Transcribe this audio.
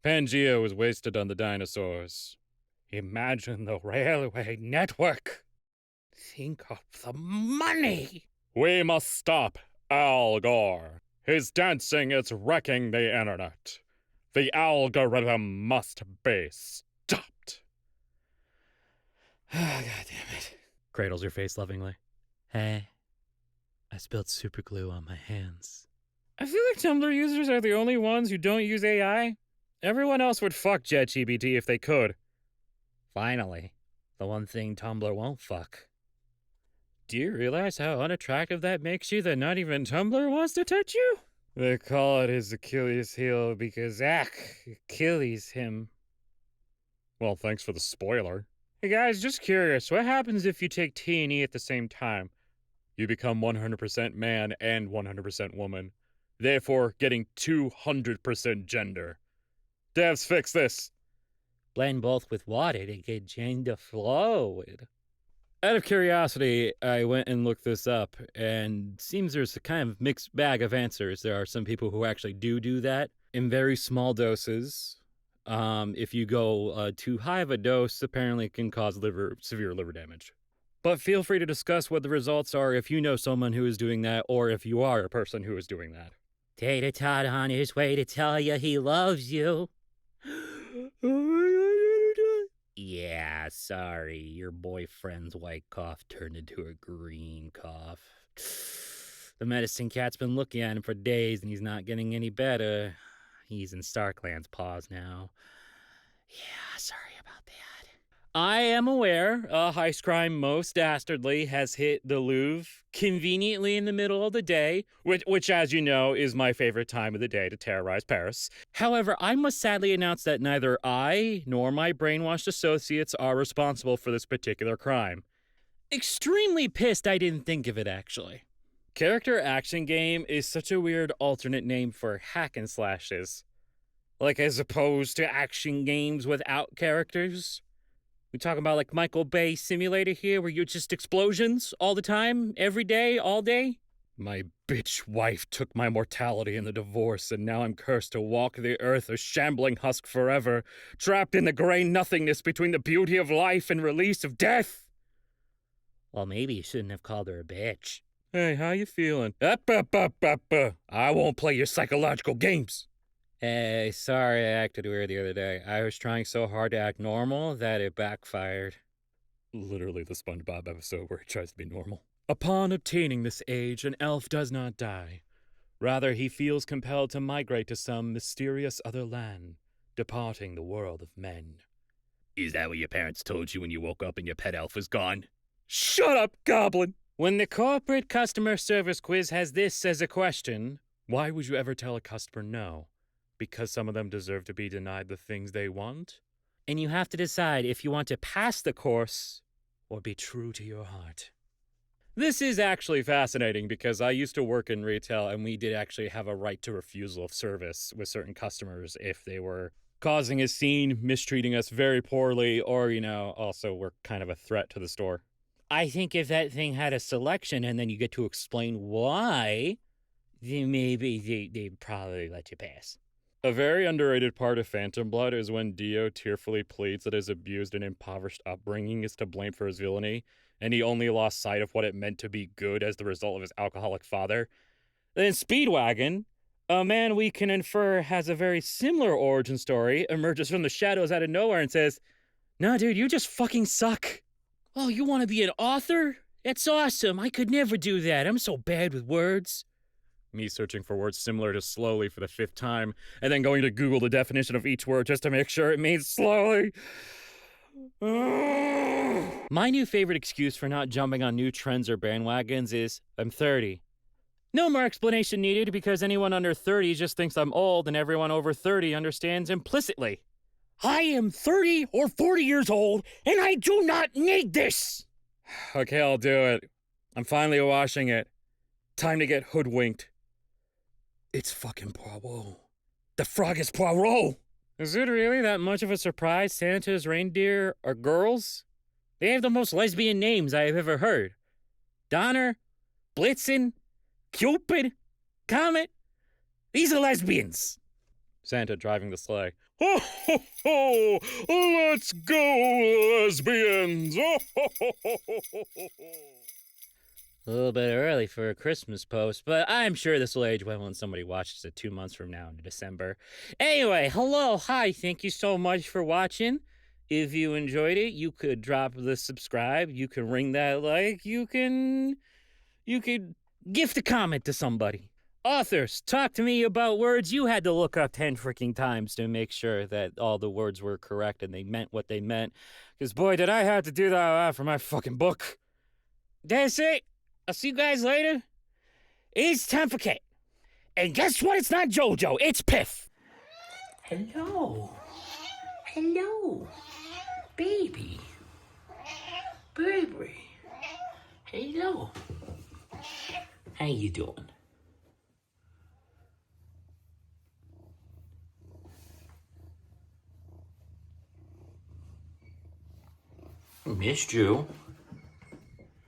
Pangea was wasted on the dinosaurs. Imagine the railway network. Think of the money. We must stop Al Gore. His dancing is wrecking the internet. The algorithm must be stopped. God damn it. Cradles your face lovingly. Hey, I spilled super glue on my hands. I feel like Tumblr users are the only ones who don't use AI. Everyone else would fuck JetGPT if they could. Finally, the one thing Tumblr won't fuck. Do you realize how unattractive that makes you that not even Tumblr wants to touch you? They call it his Achilles heel because Achilles him. Well, thanks for the spoiler. Hey guys, just curious, what happens if you take T and E at the same time? You become 100% man and 100% woman, therefore getting 200% gender. Devs, fix this. Blend both with water to get gender fluid. Out of curiosity, I went and looked this up, and seems there's a kind of mixed bag of answers. There are some people who actually do that in very small doses. If you go too high of a dose, apparently it can cause severe liver damage. But feel free to discuss what the results are if you know someone who is doing that, or if you are a person who is doing that. Tater Tot on his way to tell you he loves you. Yeah, sorry, your boyfriend's white cough turned into a green cough. The medicine cat's been looking at him for days and he's not getting any better. He's in Starkland's paws now. Yeah, sorry about that. I am aware Heist Crime Most Dastardly has hit the Louvre conveniently in the middle of the day, which, as you know, is my favorite time of the day to terrorize Paris. However, I must sadly announce that neither I nor my brainwashed associates are responsible for this particular crime. Extremely pissed I didn't think of it, actually. Character action game is such a weird alternate name for hack and slashes. Like, as opposed to action games without characters. We talking about like Michael Bay Simulator here, where you're just explosions all the time, every day, all day? My bitch wife took my mortality in the divorce, and now I'm cursed to walk the earth a shambling husk forever, trapped in the gray nothingness between the beauty of life and release of death. Well, maybe you shouldn't have called her a bitch. Hey, how you feeling? I won't play your psychological games. Hey, sorry I acted weird the other day. I was trying so hard to act normal that it backfired. Literally the SpongeBob episode where he tries to be normal. Upon obtaining this age, an elf does not die. Rather, he feels compelled to migrate to some mysterious other land, departing the world of men. Is that what your parents told you when you woke up and your pet elf was gone? Shut up, goblin! When the corporate customer service quiz has this as a question, why would you ever tell a customer no? Because some of them deserve to be denied the things they want? And you have to decide if you want to pass the course or be true to your heart. This is actually fascinating because I used to work in retail and we did actually have a right to refusal of service with certain customers if they were causing a scene, mistreating us very poorly, or, also were kind of a threat to the store. I think if that thing had a selection and then you get to explain why, then maybe they'd probably let you pass. A very underrated part of Phantom Blood is when Dio tearfully pleads that his abused and impoverished upbringing is to blame for his villainy, and he only lost sight of what it meant to be good as the result of his alcoholic father. Then Speedwagon, a man we can infer has a very similar origin story, emerges from the shadows out of nowhere and says, "Nah, dude, you just fucking suck." "Oh, you want to be an author? That's awesome. I could never do that. I'm so bad with words." Me searching for words similar to slowly for the 5th time, and then going to Google the definition of each word just to make sure it means slowly. My new favorite excuse for not jumping on new trends or bandwagons is, I'm 30. No more explanation needed because anyone under 30 just thinks I'm old and everyone over 30 understands implicitly. I am 30 or 40 years old and I do not need this. Okay, I'll do it. I'm finally washing it. Time to get hoodwinked. It's fucking Poirot. The frog is Poirot! Is it really that much of a surprise Santa's reindeer are girls? They have the most lesbian names I have ever heard. Donner, Blitzen, Cupid, Comet. These are lesbians. Santa driving the sleigh. Ho, ho, ho! Let's go, lesbians! Oh, ho, ho, ho, ho, ho, ho. A little bit early for a Christmas post, but I'm sure this will age well when somebody watches it 2 months from now in December. Anyway, hello, hi, thank you so much for watching. If you enjoyed it, you could drop the subscribe, you can ring that like, you could gift a comment to somebody. Authors, talk to me about words you had to look up 10 freaking times to make sure that all the words were correct and they meant what they meant. Because boy, did I have to do that for my fucking book. That's it. I'll see you guys later. It's time for Kate. And guess what? It's not JoJo, it's Piff. Hello. Hello. Baby. Baby. Hello. How you doing? Missed you.